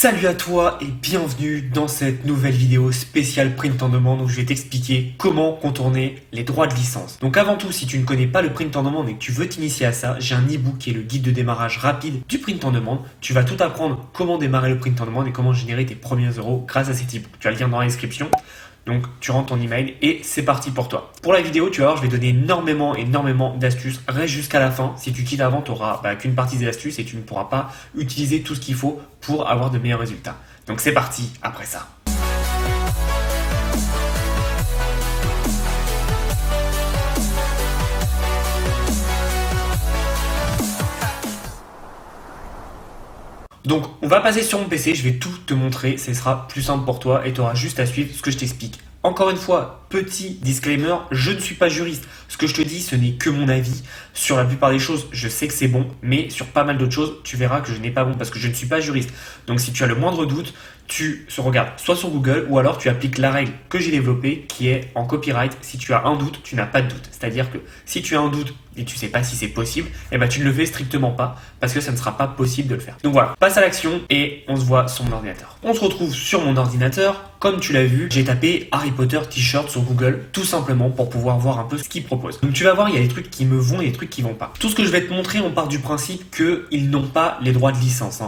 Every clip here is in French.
Salut à toi et bienvenue dans cette nouvelle vidéo spéciale print on demand où je vais t'expliquer comment contourner les droits de licence. Donc avant tout, si tu ne connais pas le print on demand et que tu veux t'initier à ça, j'ai un e-book qui est le guide de démarrage rapide du print on demand. Tu vas tout apprendre comment démarrer le print on demand et comment générer tes premiers euros grâce à cet e-book. Tu as le lien dans la description. Donc tu rentres ton email et c'est parti pour toi. Pour la vidéo, tu vas voir, je vais donner énormément d'astuces. Reste jusqu'à la fin. Si tu quittes avant, tu n'auras qu'une partie des astuces et tu ne pourras pas utiliser tout ce qu'il faut pour avoir de meilleurs résultats. Donc c'est parti après ça. Donc on va passer sur mon PC, je vais tout te montrer, ce sera plus simple pour toi et tu auras juste à suivre ce que je t'explique. Encore une fois, petit disclaimer, je ne suis pas juriste. Ce que je te dis, ce n'est que mon avis. Sur la plupart des choses, je sais que c'est bon, mais sur pas mal d'autres choses, tu verras que je n'ai pas bon parce que je ne suis pas juriste. Donc si tu as le moindre doute, tu regardes soit sur Google ou alors tu appliques la règle que j'ai développée qui est en copyright. Si tu as un doute, tu n'as pas de doute. C'est-à-dire que si tu as un doute et tu ne sais pas si c'est possible, tu ne le fais strictement pas parce que ça ne sera pas possible de le faire. Donc voilà, passe à l'action et on se voit sur mon ordinateur. On se retrouve sur mon ordinateur. Comme tu l'as vu, j'ai tapé Harry Potter t-shirt sur Google tout simplement pour pouvoir voir un peu ce qu'il propose. Donc tu vas voir, il y a des trucs qui me vont et des trucs qui vont pas. Tout ce que je vais te montrer, on part du principe qu'ils n'ont pas les droits de licence.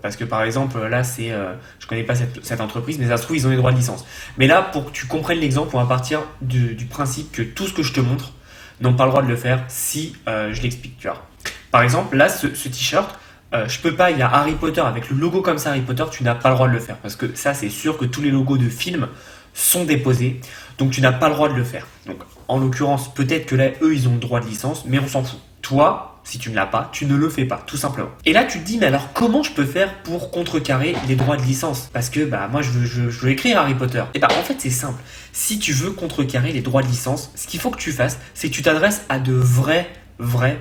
Parce que par exemple, là, je connais pas cette entreprise, mais ça se trouve, ils ont les droits de licence. Mais là, pour que tu comprennes l'exemple, on va partir du principe que tout ce que je te montre n'ont pas le droit de le faire si je l'explique. Tu vois. Par exemple, là, ce t-shirt, je peux pas, il y a Harry Potter avec le logo comme ça, Harry Potter, tu n'as pas le droit de le faire. Parce que ça, c'est sûr que tous les logos de films sont déposés, donc tu n'as pas le droit de le faire. Donc en l'occurrence, peut-être que là, eux, ils ont le droit de licence, mais on s'en fout. Toi, si tu ne l'as pas, tu ne le fais pas, tout simplement. Et là, tu te dis, mais alors comment je peux faire pour contrecarrer les droits de licence? Parce que moi, je veux écrire Harry Potter. Et en fait, c'est simple. Si tu veux contrecarrer les droits de licence, ce qu'il faut que tu fasses, c'est que tu t'adresses à de vrais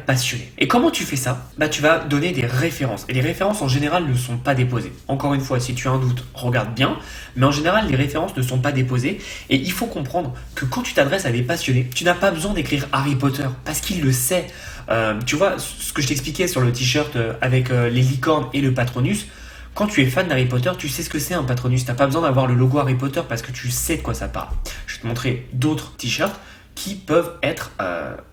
passionnés. Et comment tu fais ça? Tu vas donner des références. Et les références en général ne sont pas déposées. Encore une fois, si tu as un doute, regarde bien. Mais en général, les références ne sont pas déposées. Et il faut comprendre que quand tu t'adresses à des passionnés, tu n'as pas besoin d'écrire Harry Potter parce qu'il le sait. Tu vois, ce que je t'expliquais sur le t-shirt avec les licornes et le Patronus. Quand tu es fan d'Harry Potter, tu sais ce que c'est un Patronus. Tu n'as pas besoin d'avoir le logo Harry Potter parce que tu sais de quoi ça parle. Je vais te montrer d'autres t-shirts qui peuvent être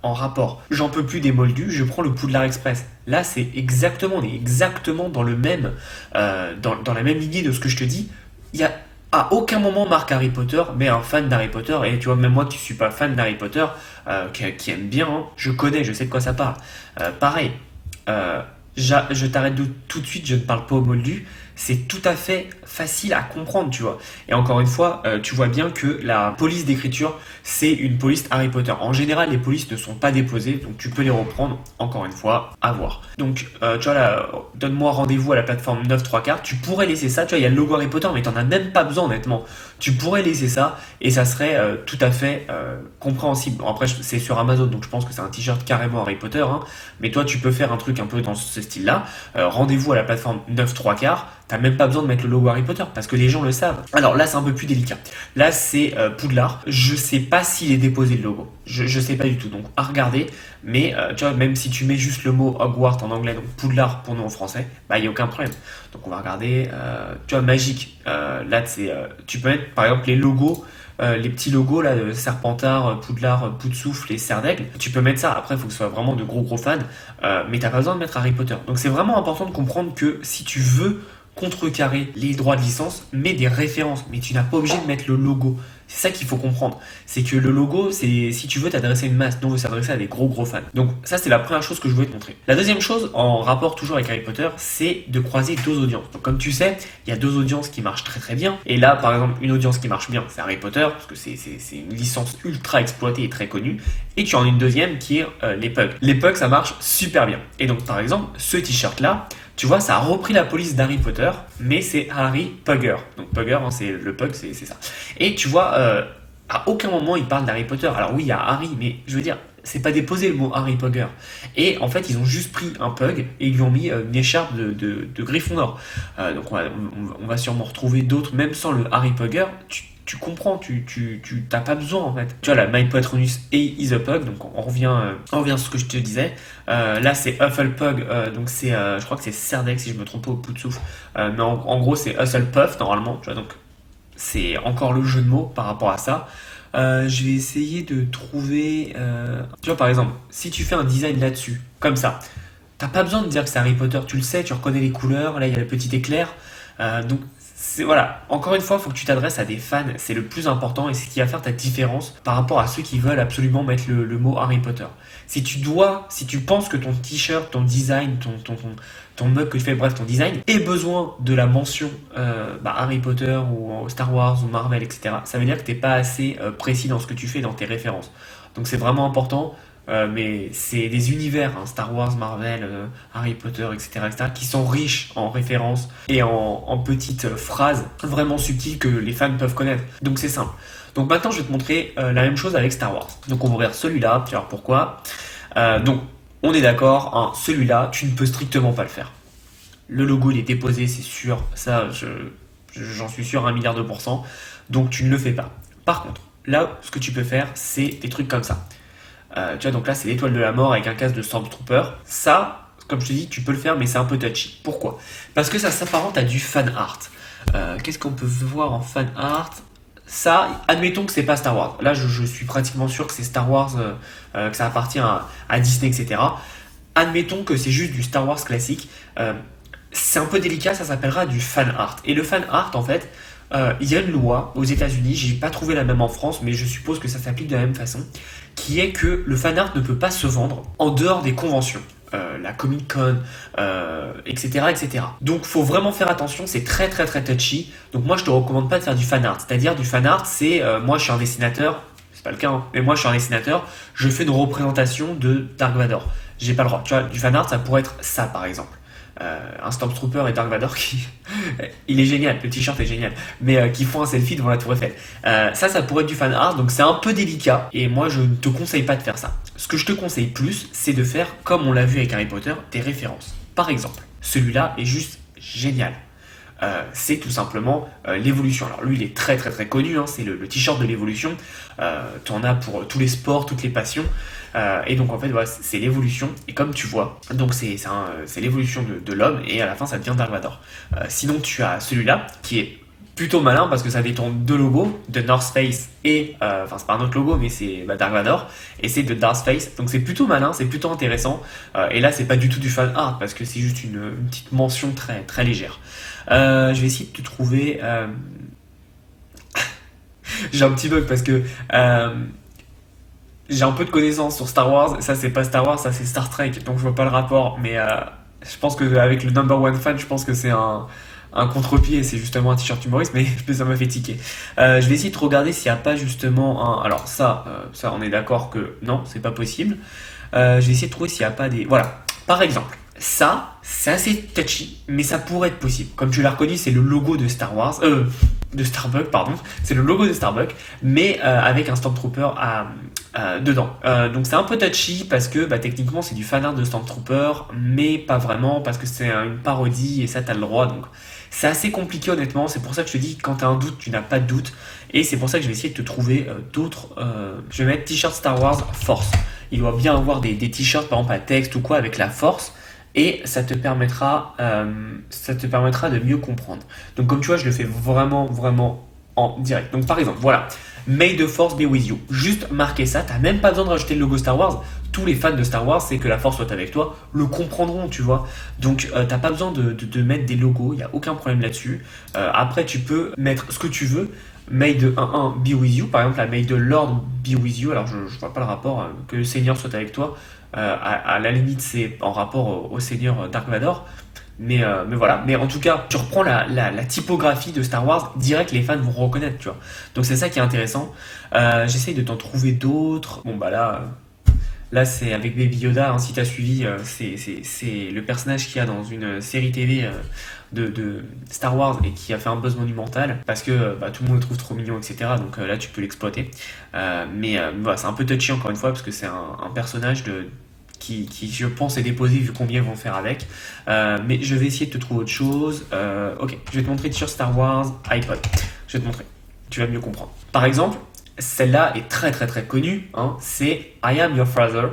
en rapport. J'en peux plus des moldus, je prends le Poudlard Express. Là, on est exactement dans le même, dans la même lignée de ce que je te dis. Il y a à aucun moment marque Harry Potter, mais un fan d'Harry Potter, et tu vois, même moi qui suis pas fan d'Harry Potter, qui aime bien, je sais de quoi ça parle. Pareil, je t'arrête tout de suite, je ne parle pas au moldu. C'est tout à fait facile à comprendre, tu vois. Et encore une fois, tu vois bien que la police d'écriture, c'est une police Harry Potter. En général, les polices ne sont pas déposées, donc tu peux les reprendre, encore une fois, à voir. Donc, tu vois là, donne-moi rendez-vous à la plateforme 9 3 quarts. Tu pourrais laisser ça, tu vois, il y a le logo Harry Potter, mais tu n'en as même pas besoin, honnêtement. Tu pourrais laisser ça, et ça serait tout à fait compréhensible. Bon, après, c'est sur Amazon, donc je pense que c'est un t-shirt carrément Harry Potter, mais toi, tu peux faire un truc un peu dans ce style-là. Rendez-vous à la plateforme 9 3 quarts. T'as même pas besoin de mettre le logo Harry Potter parce que les gens le savent. Alors là, c'est un peu plus délicat. Là, c'est Poudlard. Je sais pas s'il est déposé le logo. Je sais pas du tout. Donc à regarder. Mais tu vois, même si tu mets juste le mot Hogwarts en anglais, donc Poudlard pour nous en français, il y a aucun problème. Donc on va regarder. Tu vois, magique. Là, tu peux mettre par exemple les logos. Les petits logos là, de Serpentard, Poudlard, Poudsoufle et Serre d'Aigle, tu peux mettre ça. Après, il faut que ce soit vraiment de gros fans, mais t'as pas besoin de mettre Harry Potter. Donc c'est vraiment important de comprendre que si tu veux contrecarrer les droits de licence, mets des références, mais tu n'as pas obligé de mettre le logo. C'est ça qu'il faut comprendre. C'est que le logo, c'est si tu veux t'adresser à une masse, nous on veut s'adresser à des gros fans. Donc ça, c'est la première chose que je voulais te montrer. La deuxième chose, en rapport toujours avec Harry Potter, c'est de croiser deux audiences. Donc comme tu sais, il y a deux audiences qui marchent très bien. Et là, par exemple, une audience qui marche bien, c'est Harry Potter, parce que c'est une licence ultra exploitée et très connue. Et tu en as une deuxième qui est les pugs. Les pugs, ça marche super bien. Et donc par exemple, ce t-shirt-là, tu vois, ça a repris la police d'Harry Potter, mais c'est Harry Pugger. Donc Pugger, c'est le pug, c'est ça. Et tu vois, à aucun moment il parle d'Harry Potter. Alors oui, il y a Harry, mais je veux dire, c'est pas déposé le mot Harry Pugger. Et en fait, ils ont juste pris un pug et ils lui ont mis une écharpe de Gryffondor. Donc on va sûrement retrouver d'autres, même sans le Harry Pugger. tu comprends, tu t'as pas besoin en fait. Tu vois, là, My Patronus et Isopug, donc on revient à ce que je te disais. Là, c'est Hufflepug, donc je crois que c'est Cerdex si je me trompe pas au bout de souffle. Mais en gros, c'est Hufflepuff normalement, tu vois, donc c'est encore le jeu de mots par rapport à ça. Je vais essayer de trouver. Tu vois, par exemple, si tu fais un design là-dessus, comme ça, t'as pas besoin de dire que c'est Harry Potter, tu le sais, tu reconnais les couleurs, là il y a le petit éclair. Donc, voilà, encore une fois, il faut que tu t'adresses à des fans, c'est le plus important et c'est ce qui va faire ta différence par rapport à ceux qui veulent absolument mettre le mot Harry Potter. Si tu penses que ton t-shirt, ton design, ton mug que tu fais, bref, ton design, ait besoin de la mention Harry Potter ou Star Wars ou Marvel, etc., ça veut dire que t'es pas assez précis dans ce que tu fais, dans tes références. Donc c'est vraiment important. Mais c'est des univers, hein, Star Wars, Marvel, Harry Potter, etc., qui sont riches en références et en petites phrases vraiment subtiles que les fans peuvent connaître. Donc c'est simple. Donc maintenant, je vais te montrer la même chose avec Star Wars. Donc on va ouvrir celui-là, tu vas voir pourquoi. Donc on est d'accord, hein, celui-là, tu ne peux strictement pas le faire. Le logo, il est déposé, c'est sûr. Ça, j'en suis sûr 1 milliard de pourcents. Donc tu ne le fais pas. Par contre, là, ce que tu peux faire, c'est des trucs comme ça. Tu vois, donc là, c'est l'étoile de la mort avec un casque de Stormtrooper. Ça, comme je te dis, tu peux le faire, mais c'est un peu touchy. Pourquoi? Parce que ça s'apparente à du fan art. Qu'est-ce qu'on peut voir en fan art? Ça, admettons que c'est pas Star Wars. Là, je suis pratiquement sûr que c'est Star Wars, que ça appartient à Disney, etc. Admettons que c'est juste du Star Wars classique. C'est un peu délicat, ça s'appellera du fan art. Et le fan art, en fait, il y a une loi aux États-Unis, j'ai pas trouvé la même en France, mais je suppose que ça s'applique de la même façon, qui est que le fan art ne peut pas se vendre en dehors des conventions. La Comic Con, etc., etc. Donc faut vraiment faire attention, c'est très très très touchy. Donc moi je te recommande pas de faire du fan art. C'est-à-dire du fan art, c'est moi je suis un dessinateur, c'est pas le cas, hein, mais moi je suis un dessinateur, je fais une représentation de Dark Vador. J'ai pas le droit. Tu vois, du fan art ça pourrait être ça par exemple. Un Stormtrooper et Dark Vador qui. Il est génial, le t-shirt est génial, mais qui font un selfie devant la Tour Eiffel. Ça pourrait être du fan art, donc c'est un peu délicat, et moi je ne te conseille pas de faire ça. Ce que je te conseille plus, c'est de faire, comme on l'a vu avec Harry Potter, des références. Par exemple, celui-là est juste génial. C'est tout simplement l'évolution. Alors lui, il est très très très connu, hein, c'est le t-shirt de l'évolution. Tu en as pour tous les sports, toutes les passions. Et donc en fait, voilà, c'est l'évolution. Et comme tu vois, donc c'est l'évolution de l'homme, et à la fin, ça devient Dark Vador. Sinon, tu as celui-là qui est plutôt malin parce que ça détourne deux logos, de North Face et enfin c'est pas un autre logo mais c'est Dark Vador et c'est de Darth Face, donc c'est plutôt malin, c'est plutôt intéressant, et là c'est pas du tout du fan art parce que c'est juste une petite mention très très légère. Je vais essayer de te trouver j'ai un petit bug parce que j'ai un peu de connaissances sur Star Wars, ça c'est pas Star Wars, ça c'est Star Trek, donc je vois pas le rapport, mais je pense que avec le number one fan, je pense que c'est un contre-pied, c'est justement un t-shirt humoriste, mais ça m'a fait tiquer. Je vais essayer de regarder s'il n'y a pas justement un. Alors, ça on est d'accord que non, c'est pas possible. Je vais essayer de trouver s'il n'y a pas des. Voilà, par exemple, ça, c'est assez touchy, mais ça pourrait être possible. Comme tu l'as reconnu, c'est le logo de Star Wars. De Starbucks, pardon. C'est le logo de Starbucks, mais avec un Stormtrooper dedans. Donc c'est un peu touchy parce que techniquement c'est du fanart de Stormtrooper, mais pas vraiment parce que c'est une parodie et ça t'as le droit. Donc c'est assez compliqué honnêtement. C'est pour ça que je te dis quand t'as un doute, tu n'as pas de doute. Et c'est pour ça que je vais essayer de te trouver d'autres. Je vais mettre t-shirt Star Wars Force. Il doit bien avoir des t-shirts par exemple à texte ou quoi avec la Force. Et ça te permettra de mieux comprendre. Donc comme tu vois, je le fais vraiment, vraiment en direct. Donc par exemple, voilà, May the Force be with you. Juste marquer ça, t'as même pas besoin de rajouter le logo Star Wars. Tous les fans de Star Wars, c'est que la Force soit avec toi, le comprendront, tu vois. Donc t'as pas besoin de mettre des logos, il n'y a aucun problème là-dessus. Après, tu peux mettre ce que tu veux. May the 1-1 be with you, par exemple, la May the Lord be with you. Alors je vois pas le rapport, que le Seigneur soit avec toi. À la limite c'est en rapport au seigneur Dark Vador, mais voilà, mais en tout cas tu reprends la typographie de Star Wars, direct les fans vont reconnaître, tu vois, donc c'est ça qui est intéressant. J'essaye de t'en trouver d'autres. Bon là c'est avec Baby Yoda, hein, si t'as suivi, c'est le personnage qu'il y a dans une série TV de Star Wars et qui a fait un buzz monumental parce que tout le monde le trouve trop mignon, etc. Donc là tu peux l'exploiter. Mais voilà, c'est un peu touchy encore une fois parce que c'est un personnage qui je pense est déposé vu combien ils vont faire avec. Mais je vais essayer de te trouver autre chose. Ok, je vais te montrer sur Star Wars iPod. Je vais te montrer. tu vas mieux comprendre. Par exemple, celle-là est très très très connue, hein, c'est I Am Your Father.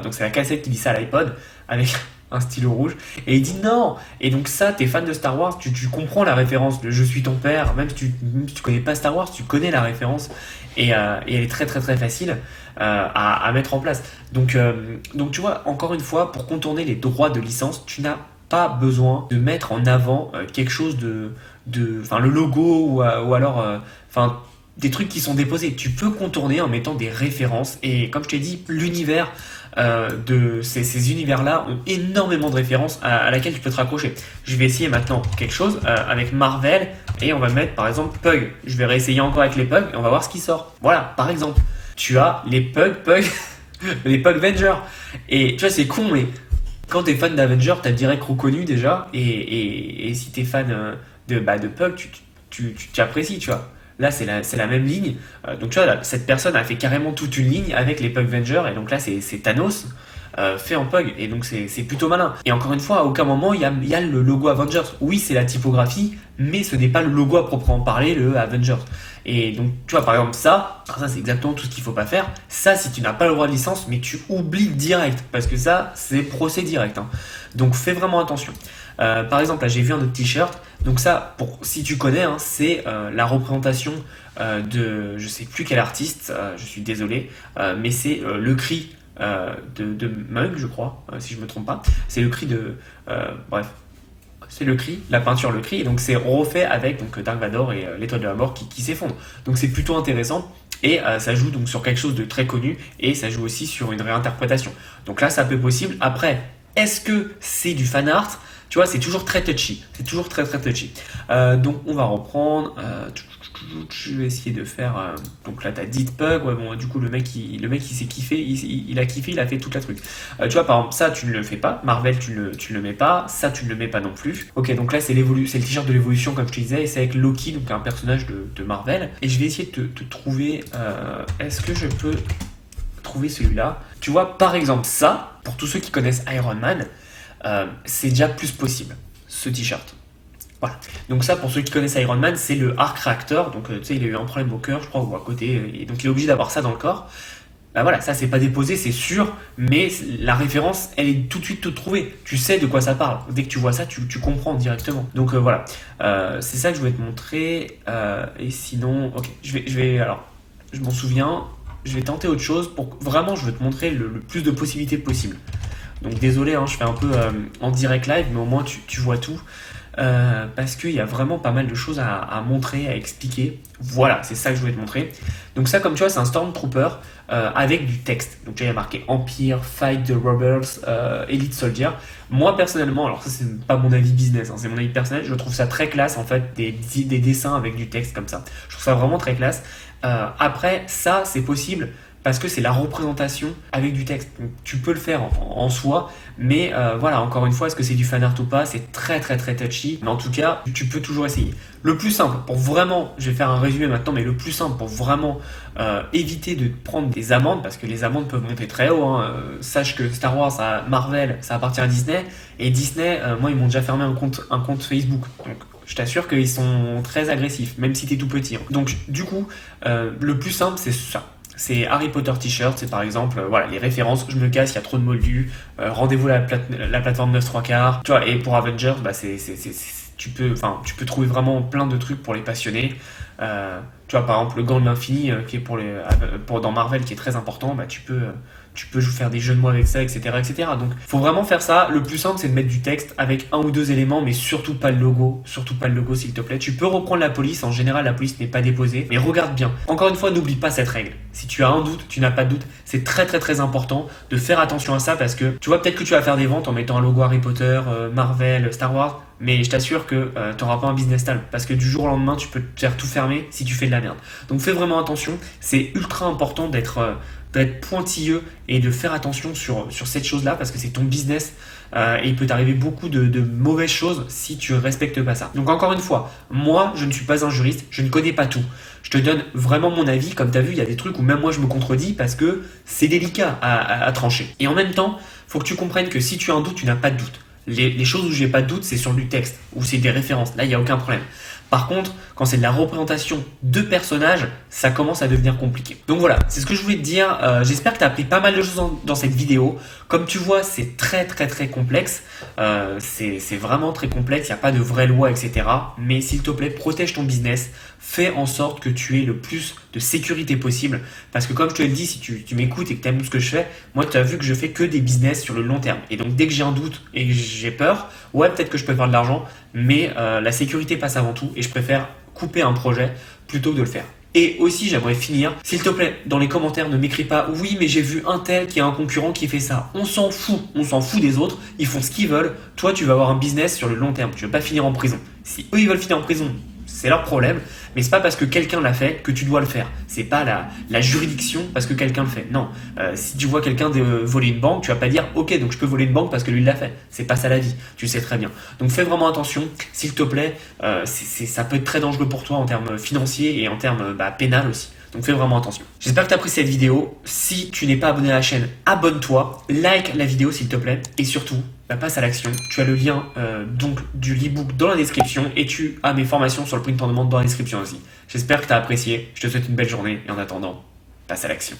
Donc c'est la cassette qui dit ça à l'iPod avec un stylo rouge et il dit non. Et donc ça, t'es fan de Star Wars, tu comprends la référence de Je suis ton père, même si tu connais pas Star Wars, tu connais la référence et elle est très très très facile à mettre en place. Donc tu vois, encore une fois, pour contourner les droits de licence, tu n'as pas besoin de mettre en avant quelque chose enfin le logo ou alors enfin des trucs qui sont déposés. Tu peux contourner en mettant des références et comme je t'ai dit, l'univers de ces univers-là ont énormément de références à laquelle tu peux te raccrocher. Je vais essayer maintenant quelque chose avec Marvel et on va mettre par exemple Pug. Je vais réessayer encore avec les Pugs et on va voir ce qui sort. Voilà, par exemple, tu as les Pug, les Pugvengers. Et tu vois, c'est con, mais quand t'es fan d'Avengers, t'as direct reconnu déjà. Et si t'es fan de Pug, tu apprécies, tu vois. Là, c'est la même ligne. Donc, tu vois, là, cette personne a fait carrément toute une ligne avec les Pugvengers. Et donc là, c'est Thanos fait en Pug. Et donc, c'est plutôt malin. Et encore une fois, à aucun moment, il y a le logo Avengers. Oui, c'est la typographie, mais ce n'est pas le logo à proprement parler, le Avengers. Et donc, tu vois, par exemple, ça c'est exactement tout ce qu'il ne faut pas faire. Ça, si tu n'as pas le droit de licence, mais tu oublies direct. Parce que ça, c'est procès direct. Hein. Donc, fais vraiment attention. Par exemple, là, j'ai vu un autre t-shirt. Donc ça, si tu connais, hein, c'est la représentation de, je sais plus quel artiste, je suis désolé, mais c'est le cri de Mug, je crois, si je me trompe pas. C'est le cri bref, c'est le cri, la peinture le cri, et donc c'est refait avec donc Dark Vador et l'étoile de la mort qui s'effondre. Donc c'est plutôt intéressant. Et ça joue donc sur quelque chose de très connu et ça joue aussi sur une réinterprétation. Donc là, ça peut être possible. Après, est-ce que c'est du fan art? Tu vois, c'est toujours très touchy. C'est toujours très très touchy. Donc on va reprendre. Je vais essayer de faire. Donc là, t'as dit Pug. Ouais, bon, du coup, le mec, il s'est kiffé. Il a kiffé, il a fait toute la truc. Tu vois, par exemple, ça, tu ne le fais pas. Marvel, tu ne le mets pas. Ça, tu ne le mets pas non plus. Ok, donc là, c'est le t-shirt de l'évolution, comme je te disais. Et c'est avec Loki, donc un personnage de Marvel. Et je vais essayer de te trouver. Est-ce que je peux trouver celui-là? Tu vois, par exemple, ça, pour tous ceux qui connaissent Iron Man. C'est déjà plus possible, ce t-shirt. Voilà. Donc ça, pour ceux qui connaissent Iron Man, c'est le Arc Reactor. Donc tu sais, il a eu un problème au cœur, je crois, ou à côté, et donc il est obligé d'avoir ça dans le corps. Bah voilà, ça c'est pas déposé, c'est sûr, mais la référence, elle est tout de suite toute trouvée. Tu sais de quoi ça parle. Dès que tu vois ça, tu comprends directement. Donc voilà, c'est ça que je voulais te montrer. Et sinon, ok, alors, je m'en souviens. Je vais tenter autre chose pour vraiment, je veux te montrer le plus de possibilités possible. Donc désolé, hein, je fais un peu en direct live, mais au moins tu vois tout. Parce qu'il y a vraiment pas mal de choses à montrer, à expliquer. Voilà, c'est ça que je voulais te montrer. Donc ça, comme tu vois, c'est un Stormtrooper avec du texte. Donc tu vois, il y a marqué Empire, Fight the Rebels, Elite Soldier. Moi, personnellement, alors ça, c'est pas mon avis business, hein, c'est mon avis personnel, je trouve ça très classe, en fait, des dessins avec du texte comme ça. Je trouve ça vraiment très classe. Après, ça, c'est possible parce que c'est la représentation avec du texte. Donc, tu peux le faire en soi, mais voilà, encore une fois, est-ce que c'est du fan art ou pas? C'est très très très touchy, mais en tout cas, tu peux toujours essayer. Le plus simple, pour vraiment, je vais faire un résumé maintenant, mais le plus simple pour vraiment éviter de prendre des amendes, parce que les amendes peuvent monter très haut, hein. Sache que Star Wars, Marvel, ça appartient à Disney, et Disney, moi, ils m'ont déjà fermé un compte Facebook. Donc, je t'assure qu'ils sont très agressifs, même si t'es tout petit. Hein. Donc, du coup, le plus simple, c'est ça. C'est Harry Potter T-shirt, c'est par exemple, voilà, les références, je me casse, il y a trop de moldus, rendez-vous à la plateforme 9 3/4, tu vois, et pour Avengers, bah tu peux trouver vraiment plein de trucs pour les passionnés. Tu vois, par exemple, le gant de l'infini, qui est dans Marvel, qui est très important, bah tu peux faire des jeux de mots avec ça, etc., etc. Donc, faut vraiment faire ça. Le plus simple, c'est de mettre du texte avec un ou deux éléments, mais surtout pas le logo. Surtout pas le logo, s'il te plaît. Tu peux reprendre la police. En général, la police n'est pas déposée. Mais regarde bien. Encore une fois, n'oublie pas cette règle. Si tu as un doute, tu n'as pas de doute. C'est très, très, très important de faire attention à ça parce que tu vois, peut-être que tu vas faire des ventes en mettant un logo Harry Potter, Marvel, Star Wars. Mais je t'assure que tu n'auras pas un business stable parce que du jour au lendemain, tu peux te faire tout fermer si tu fais de la merde. Donc, fais vraiment attention. C'est ultra important d'être pointilleux et de faire attention sur cette chose-là parce que c'est ton business et il peut t'arriver beaucoup de mauvaises choses si tu respectes pas ça. Donc encore une fois, moi je ne suis pas un juriste, je ne connais pas tout. Je te donne vraiment mon avis, comme tu as vu, il y a des trucs où même moi je me contredis parce que c'est délicat à trancher. Et en même temps, il faut que tu comprennes que si tu as un doute, tu n'as pas de doute. Les choses où j'ai pas de doute, c'est sur du texte, ou c'est des références. Là, il n'y a aucun problème. Par contre, quand c'est de la représentation de personnages, ça commence à devenir compliqué. Donc voilà, c'est ce que je voulais te dire. J'espère que tu as appris pas mal de choses dans cette vidéo. Comme tu vois, c'est très complexe. C'est vraiment très complexe. Il n'y a pas de vraie loi, etc. Mais s'il te plaît, protège ton business. Fais en sorte que tu aies le plus de sécurité possible. Parce que comme je te l'ai dit, si tu m'écoutes et que tu aimes ce que je fais, moi tu as vu que je fais que des business sur le long terme. Et donc dès que j'ai un doute et que j'ai peur, ouais peut-être que je peux faire de l'argent, mais la sécurité passe avant tout et je préfère couper un projet plutôt que de le faire. Et aussi, j'aimerais finir, s'il te plaît, dans les commentaires, ne m'écris pas oui, mais j'ai vu un tel qui a un concurrent qui fait ça. On s'en fout des autres, ils font ce qu'ils veulent. Toi, tu vas avoir un business sur le long terme, tu ne veux pas finir en prison. Si eux, ils veulent finir en prison, c'est leur problème, mais c'est pas parce que quelqu'un l'a fait que tu dois le faire. C'est pas la juridiction parce que quelqu'un le fait. Non, si tu vois quelqu'un voler une banque, tu vas pas dire ok donc je peux voler une banque parce que lui il l'a fait. C'est pas ça la vie. Tu le sais très bien. Donc fais vraiment attention, s'il te plaît. Ça peut être très dangereux pour toi en termes financiers et en termes pénal aussi. Donc fais vraiment attention. J'espère que tu as apprécié cette vidéo. Si tu n'es pas abonné à la chaîne, abonne-toi, like la vidéo s'il te plaît et surtout passe à l'action. Tu as le lien donc du e-book dans la description et tu as mes formations sur le print on demand dans la description aussi. J'espère que tu as apprécié. Je te souhaite une belle journée et en attendant, passe à l'action.